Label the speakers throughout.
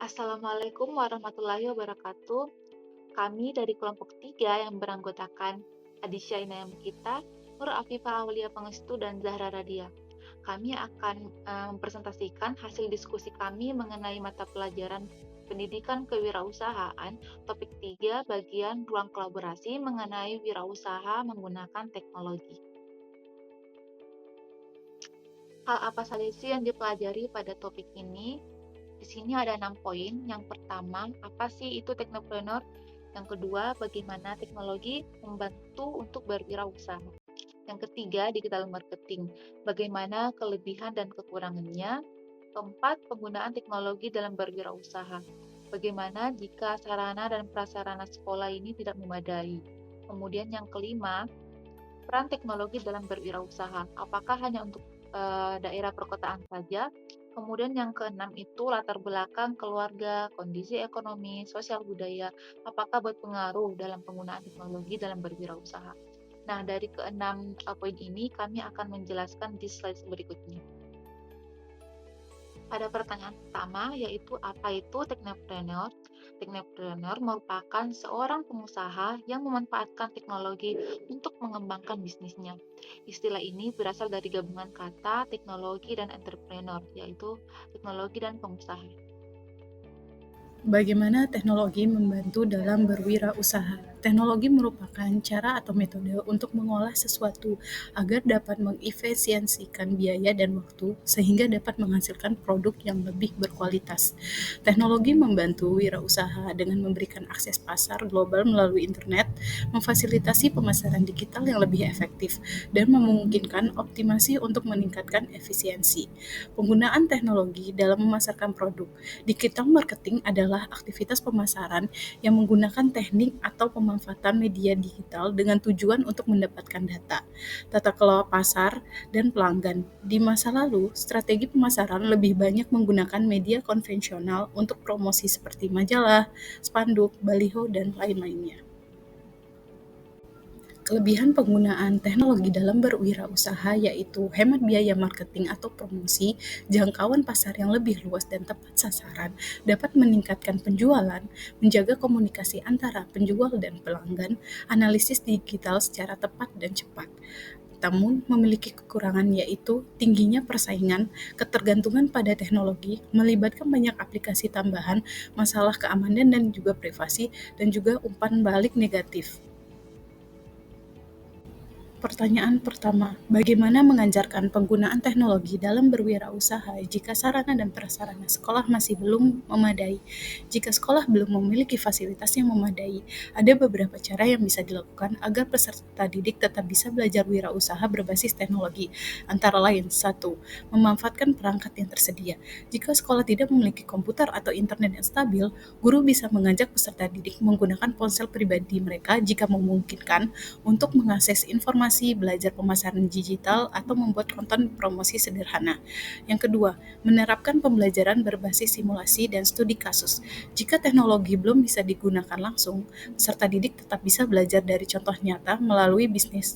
Speaker 1: Assalamualaikum warahmatullahi wabarakatuh. Kami dari kelompok 3 yang beranggotakan Adisya Inayam Kita, Nur Afifah Aulia Pangestu, dan Zahra Radia. Kami akan mempresentasikan hasil diskusi kami mengenai mata pelajaran Pendidikan Kewirausahaan, topik 3, bagian ruang kolaborasi mengenai wirausaha menggunakan teknologi. Hal apa saja sih yang dipelajari pada topik ini? Di sini ada 6 poin. Yang pertama, apa sih itu teknopreneur? Yang kedua, bagaimana teknologi membantu untuk berwirausaha. Yang ketiga, digital marketing. Bagaimana kelebihan dan kekurangannya. Keempat, penggunaan teknologi dalam berwirausaha. Bagaimana jika sarana dan prasarana sekolah ini tidak memadai. Kemudian yang kelima, peran teknologi dalam berwirausaha. Apakah hanya untuk daerah perkotaan saja? Kemudian yang keenam itu latar belakang keluarga, kondisi ekonomi, sosial budaya, apakah berpengaruh dalam penggunaan teknologi dalam berwirausaha. Nah, dari keenam poin ini kami akan menjelaskan di slide berikutnya. Pada pertanyaan pertama, yaitu apa itu teknopreneur? Teknopreneur merupakan seorang pengusaha yang memanfaatkan teknologi untuk mengembangkan bisnisnya. Istilah ini berasal dari gabungan kata teknologi dan entrepreneur, yaitu teknologi dan pengusaha.
Speaker 2: Bagaimana teknologi membantu dalam berwirausaha? Teknologi merupakan cara atau metode untuk mengolah sesuatu agar dapat mengefisiensikan biaya dan waktu sehingga dapat menghasilkan produk yang lebih berkualitas. Teknologi membantu wirausaha dengan memberikan akses pasar global melalui internet, memfasilitasi pemasaran digital yang lebih efektif, dan memungkinkan optimasi untuk meningkatkan efisiensi. Penggunaan teknologi dalam memasarkan produk. Digital marketing adalah aktivitas pemasaran yang menggunakan teknik atau pemanfaatan media digital dengan tujuan untuk mendapatkan data, tata kelola pasar, dan pelanggan. Di masa lalu, strategi pemasaran lebih banyak menggunakan media konvensional untuk promosi seperti majalah, spanduk, baliho, dan lain-lainnya. Kelebihan penggunaan teknologi dalam berwirausaha yaitu hemat biaya marketing atau promosi, jangkauan pasar yang lebih luas dan tepat sasaran, dapat meningkatkan penjualan, menjaga komunikasi antara penjual dan pelanggan, analisis digital secara tepat dan cepat. Namun, memiliki kekurangan yaitu tingginya persaingan, ketergantungan pada teknologi, melibatkan banyak aplikasi tambahan, masalah keamanan dan juga privasi, dan juga umpan balik negatif. Pertanyaan pertama, bagaimana mengajarkan penggunaan teknologi dalam berwirausaha jika sarana dan prasarana sekolah masih belum memadai? Jika sekolah belum memiliki fasilitas yang memadai, ada beberapa cara yang bisa dilakukan agar peserta didik tetap bisa belajar wirausaha berbasis teknologi. Antara lain, 1. Memanfaatkan perangkat yang tersedia. Jika sekolah tidak memiliki komputer atau internet yang stabil, guru bisa mengajak peserta didik menggunakan ponsel pribadi mereka jika memungkinkan untuk mengakses informasi, belajar pemasaran digital, atau membuat konten promosi sederhana. Yang kedua, menerapkan pembelajaran berbasis simulasi dan studi kasus. Jika teknologi belum bisa digunakan langsung, peserta didik tetap bisa belajar dari contoh nyata melalui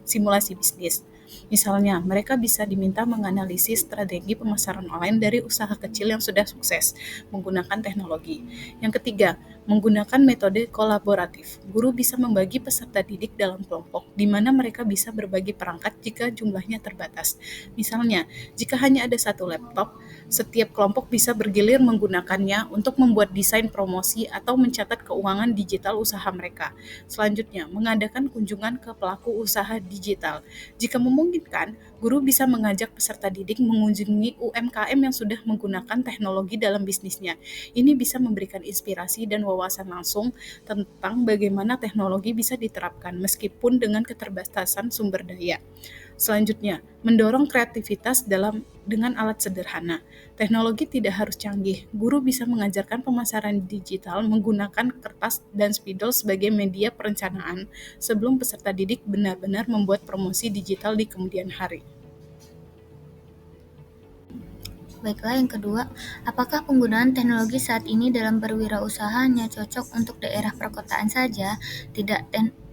Speaker 2: simulasi bisnis. Misalnya, mereka bisa diminta menganalisis strategi pemasaran online dari usaha kecil yang sudah sukses menggunakan teknologi. Yang ketiga, menggunakan metode kolaboratif. Guru bisa membagi peserta didik dalam kelompok, di mana mereka bisa berbagi perangkat jika jumlahnya terbatas. Misalnya, jika hanya ada satu laptop, setiap kelompok bisa bergilir menggunakannya untuk membuat desain promosi atau mencatat keuangan digital usaha mereka. Selanjutnya, mengadakan kunjungan ke pelaku usaha digital. Jika memungkinkan, guru bisa mengajak peserta didik mengunjungi UMKM yang sudah menggunakan teknologi dalam bisnisnya. Ini bisa memberikan inspirasi dan wawasan langsung tentang bagaimana teknologi bisa diterapkan meskipun dengan keterbatasan sumber daya. Selanjutnya, mendorong kreativitas dengan alat sederhana. Teknologi tidak harus canggih. Guru bisa mengajarkan pemasaran digital menggunakan kertas dan spidol sebagai media perencanaan sebelum peserta didik benar-benar membuat promosi digital di kemudian hari.
Speaker 3: Baiklah, yang kedua, apakah penggunaan teknologi saat ini dalam berwirausaha hanya cocok untuk daerah perkotaan saja? Tidak,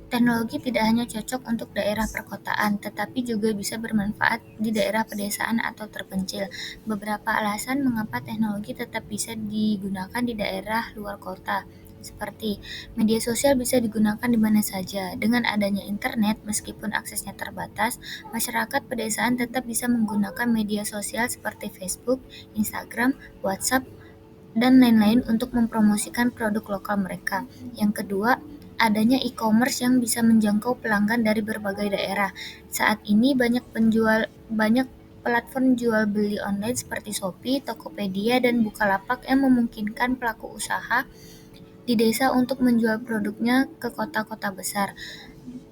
Speaker 3: Teknologi tidak hanya cocok untuk daerah perkotaan, tetapi juga bisa bermanfaat di daerah pedesaan atau terpencil. Beberapa alasan mengapa teknologi tetap bisa digunakan di daerah luar kota, seperti media sosial bisa digunakan di mana saja. Dengan adanya internet, meskipun aksesnya terbatas, masyarakat pedesaan tetap bisa menggunakan media sosial seperti Facebook, Instagram, WhatsApp, dan lain-lain untuk mempromosikan produk lokal mereka. Yang kedua, adanya e-commerce yang bisa menjangkau pelanggan dari berbagai daerah. Saat ini banyak platform jual beli online seperti Shopee, Tokopedia, dan Bukalapak yang memungkinkan pelaku usaha di desa untuk menjual produknya ke kota-kota besar.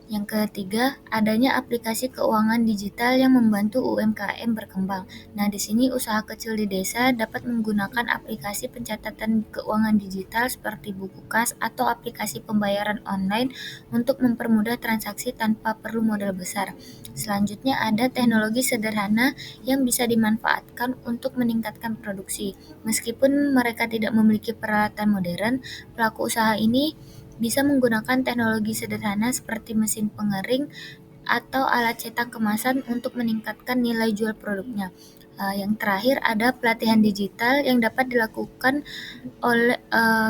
Speaker 3: Yang ketiga, adanya aplikasi keuangan digital yang membantu UMKM berkembang. Nah, di sini usaha kecil di desa dapat menggunakan aplikasi pencatatan keuangan digital seperti buku kas atau aplikasi pembayaran online untuk mempermudah transaksi tanpa perlu modal besar. Selanjutnya, ada teknologi sederhana yang bisa dimanfaatkan untuk meningkatkan produksi. Meskipun mereka tidak memiliki peralatan modern, pelaku usaha ini bisa menggunakan teknologi sederhana seperti mesin pengering atau alat cetak kemasan untuk meningkatkan nilai jual produknya. Yang terakhir ada pelatihan digital yang dapat dilakukan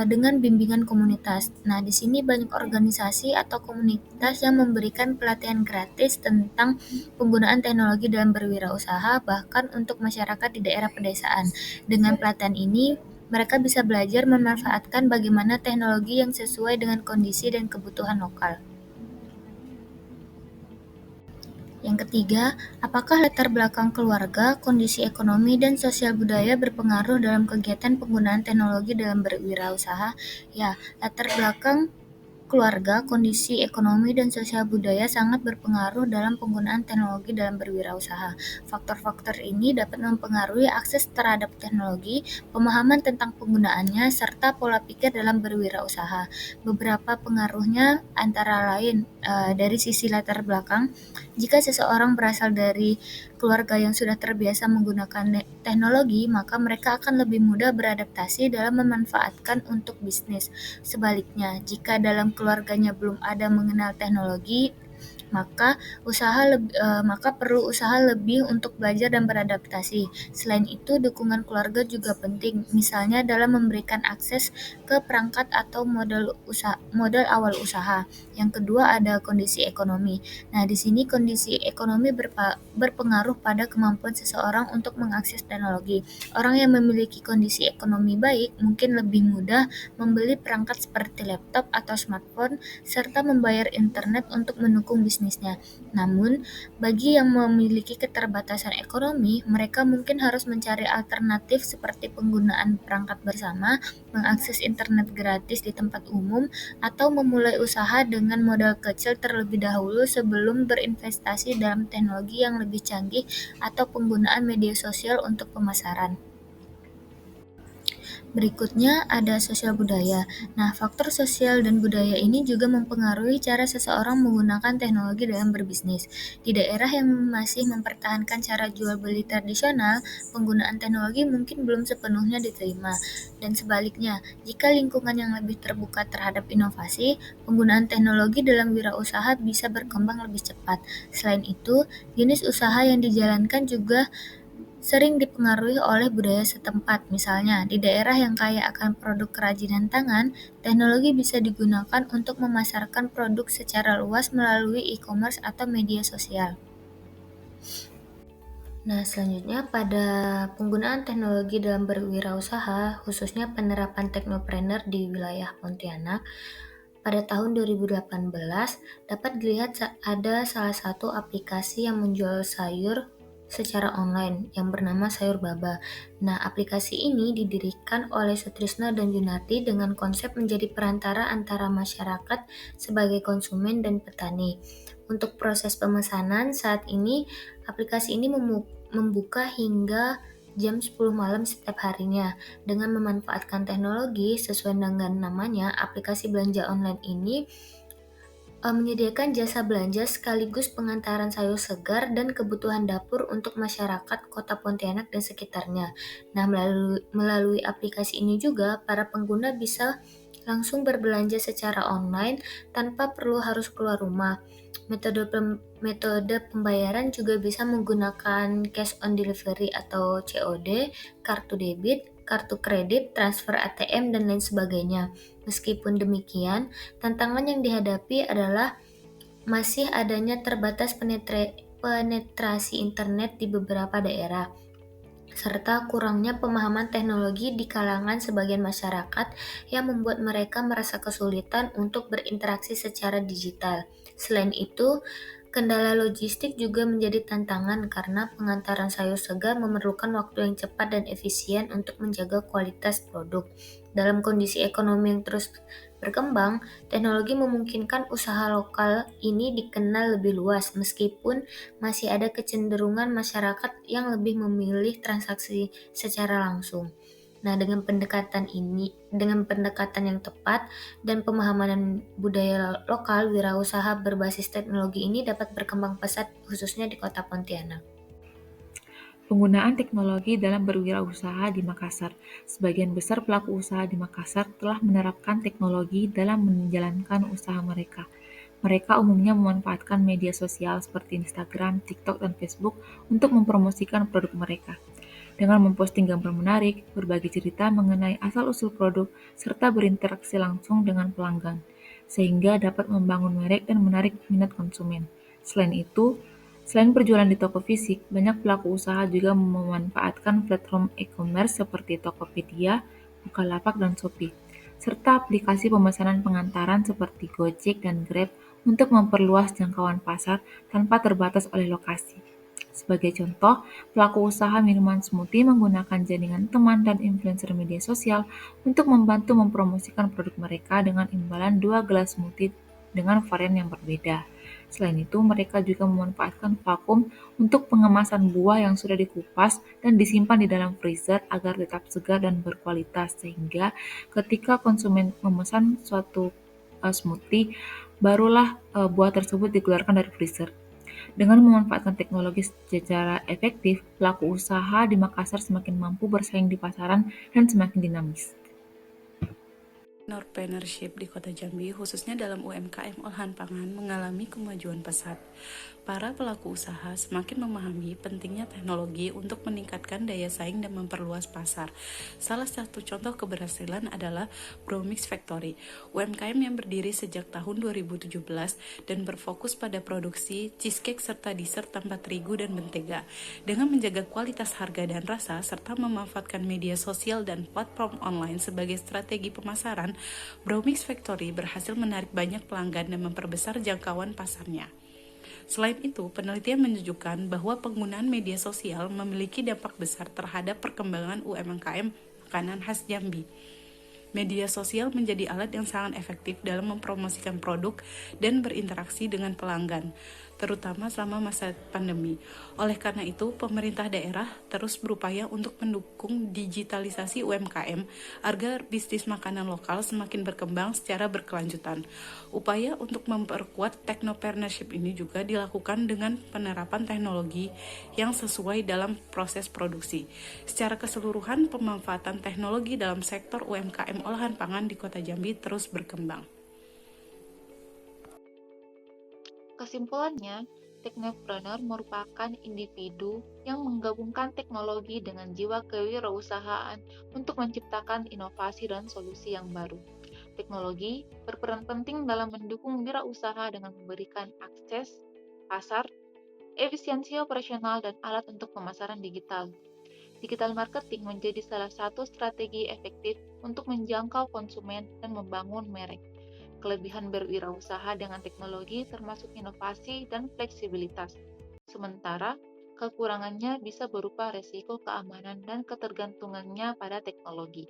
Speaker 3: dengan bimbingan komunitas. Nah, di sini banyak organisasi atau komunitas yang memberikan pelatihan gratis tentang penggunaan teknologi dalam berwirausaha, bahkan untuk masyarakat di daerah pedesaan. Dengan pelatihan ini, mereka bisa belajar memanfaatkan bagaimana teknologi yang sesuai dengan kondisi dan kebutuhan lokal. Yang ketiga, apakah latar belakang keluarga, kondisi ekonomi, dan sosial budaya berpengaruh dalam kegiatan penggunaan teknologi dalam berwirausaha? Ya, latar belakang keluarga, kondisi ekonomi, dan sosial budaya sangat berpengaruh dalam penggunaan teknologi dalam berwirausaha. Faktor-faktor ini dapat mempengaruhi akses terhadap teknologi, pemahaman tentang penggunaannya, serta pola pikir dalam berwirausaha. Beberapa pengaruhnya antara lain dari sisi latar belakang, jika seseorang berasal dari keluarga yang sudah terbiasa menggunakan teknologi, maka mereka akan lebih mudah beradaptasi dalam memanfaatkan untuk bisnis. Sebaliknya, jika dalam keluarganya belum ada mengenal teknologi, maka perlu usaha lebih untuk belajar dan beradaptasi. Selain itu, dukungan keluarga juga penting, misalnya dalam memberikan akses ke perangkat atau modal awal usaha. Yang kedua ada kondisi ekonomi. Nah, di sini kondisi ekonomi berpengaruh pada kemampuan seseorang untuk mengakses teknologi. Orang yang memiliki kondisi ekonomi baik mungkin lebih mudah membeli perangkat seperti laptop atau smartphone, serta membayar internet untuk mendukung bisnisnya. Namun, bagi yang memiliki keterbatasan ekonomi, mereka mungkin harus mencari alternatif seperti penggunaan perangkat bersama, mengakses internet gratis di tempat umum, atau memulai usaha dengan modal kecil terlebih dahulu sebelum berinvestasi dalam teknologi yang lebih canggih atau penggunaan media sosial untuk pemasaran. Berikutnya ada sosial budaya. Nah, faktor sosial dan budaya ini juga mempengaruhi cara seseorang menggunakan teknologi dalam berbisnis. Di daerah yang masih mempertahankan cara jual beli tradisional, penggunaan teknologi mungkin belum sepenuhnya diterima. Dan sebaliknya, jika lingkungan yang lebih terbuka terhadap inovasi, penggunaan teknologi dalam wirausaha bisa berkembang lebih cepat. Selain itu, jenis usaha yang dijalankan juga sering dipengaruhi oleh budaya setempat. Misalnya, di daerah yang kaya akan produk kerajinan tangan, teknologi bisa digunakan untuk memasarkan produk secara luas melalui e-commerce atau media sosial. Nah, selanjutnya pada penggunaan teknologi dalam berwirausaha, khususnya penerapan teknopreneur di wilayah Pontianak, pada tahun 2018 dapat dilihat ada salah satu aplikasi yang menjual sayur secara online yang bernama Sayur Baba. Nah, aplikasi ini didirikan oleh Sutrisno dan Junardi dengan konsep menjadi perantara antara masyarakat sebagai konsumen dan petani. Untuk proses pemesanan saat ini, aplikasi ini membuka hingga jam 10 malam setiap harinya. Dengan memanfaatkan teknologi sesuai dengan namanya, aplikasi belanja online ini menyediakan jasa belanja sekaligus pengantaran sayur segar dan kebutuhan dapur untuk masyarakat Kota Pontianak dan sekitarnya. Nah, melalui aplikasi ini juga para pengguna bisa langsung berbelanja secara online tanpa perlu harus keluar rumah. Metode pembayaran juga bisa menggunakan cash on delivery atau COD, kartu debit, kartu kredit, transfer ATM, dan lain sebagainya. Meskipun demikian, tantangan yang dihadapi adalah masih adanya terbatas penetrasi internet di beberapa daerah, serta kurangnya pemahaman teknologi di kalangan sebagian masyarakat yang membuat mereka merasa kesulitan untuk berinteraksi secara digital. Selain itu, kendala logistik juga menjadi tantangan karena pengantaran sayur segar memerlukan waktu yang cepat dan efisien untuk menjaga kualitas produk. Dalam kondisi ekonomi yang terus berkembang, teknologi memungkinkan usaha lokal ini dikenal lebih luas, meskipun masih ada kecenderungan masyarakat yang lebih memilih transaksi secara langsung. Nah, dengan pendekatan yang tepat dan pemahaman budaya lokal, wirausaha berbasis teknologi ini dapat berkembang pesat khususnya di Kota Pontianak.
Speaker 4: Penggunaan teknologi dalam berwirausaha di Makassar. Sebagian besar pelaku usaha di Makassar telah menerapkan teknologi dalam menjalankan usaha mereka. Mereka umumnya memanfaatkan media sosial seperti Instagram, TikTok, dan Facebook untuk mempromosikan produk mereka. Dengan memposting gambar menarik, berbagi cerita mengenai asal-usul produk, serta berinteraksi langsung dengan pelanggan, sehingga dapat membangun merek dan menarik minat konsumen. Selain berjualan di toko fisik, banyak pelaku usaha juga memanfaatkan platform e-commerce seperti Tokopedia, Bukalapak, dan Shopee, serta aplikasi pemesanan pengantaran seperti Gojek dan Grab untuk memperluas jangkauan pasar tanpa terbatas oleh lokasi. Sebagai contoh, pelaku usaha minuman smoothie menggunakan jaringan teman dan influencer media sosial untuk membantu mempromosikan produk mereka dengan imbalan 2 gelas smoothie dengan varian yang berbeda. Selain itu, mereka juga memanfaatkan vakum untuk pengemasan buah yang sudah dikupas dan disimpan di dalam freezer agar tetap segar dan berkualitas, sehingga ketika konsumen memesan suatu smoothie, barulah buah tersebut dikeluarkan dari freezer. Dengan memanfaatkan teknologi secara efektif, pelaku usaha di Makassar semakin mampu bersaing di pasaran dan semakin dinamis.
Speaker 5: Entrepreneurship di Kota Jambi, khususnya dalam UMKM olahan pangan, mengalami kemajuan pesat. Para pelaku usaha semakin memahami pentingnya teknologi untuk meningkatkan daya saing dan memperluas pasar. Salah satu contoh keberhasilan adalah Browmix Factory, UMKM yang berdiri sejak tahun 2017 dan berfokus pada produksi cheesecake serta dessert tanpa terigu dan mentega. Dengan menjaga kualitas harga dan rasa, serta memanfaatkan media sosial dan platform online sebagai strategi pemasaran, Browmix Factory berhasil menarik banyak pelanggan dan memperbesar jangkauan pasarnya. Selain itu, penelitian menunjukkan bahwa penggunaan media sosial memiliki dampak besar terhadap perkembangan UMKM makanan khas Jambi. Media sosial menjadi alat yang sangat efektif dalam mempromosikan produk dan berinteraksi dengan pelanggan, terutama selama masa pandemi. Oleh karena itu, pemerintah daerah terus berupaya untuk mendukung digitalisasi UMKM agar bisnis makanan lokal semakin berkembang secara berkelanjutan. Upaya untuk memperkuat technopreneurship ini juga dilakukan dengan penerapan teknologi yang sesuai dalam proses produksi. Secara keseluruhan, pemanfaatan teknologi dalam sektor UMKM olahan pangan di Kota Jambi terus berkembang.
Speaker 1: Kesimpulannya, teknopreneur merupakan individu yang menggabungkan teknologi dengan jiwa kewirausahaan untuk menciptakan inovasi dan solusi yang baru. Teknologi berperan penting dalam mendukung wirausaha dengan memberikan akses pasar, efisiensi operasional, dan alat untuk pemasaran digital. Digital marketing menjadi salah satu strategi efektif untuk menjangkau konsumen dan membangun merek. Kelebihan berwirausaha dengan teknologi termasuk inovasi dan fleksibilitas. Sementara, kekurangannya bisa berupa resiko keamanan dan ketergantungannya pada teknologi.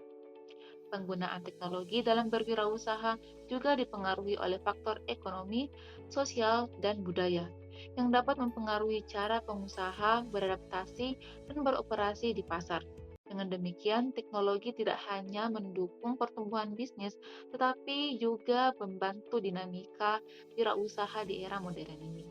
Speaker 1: Penggunaan teknologi dalam berwirausaha juga dipengaruhi oleh faktor ekonomi, sosial, dan budaya yang dapat mempengaruhi cara pengusaha beradaptasi dan beroperasi di pasar. Dengan demikian, teknologi tidak hanya mendukung pertumbuhan bisnis, tetapi juga membantu dinamika wirausaha di era modern ini.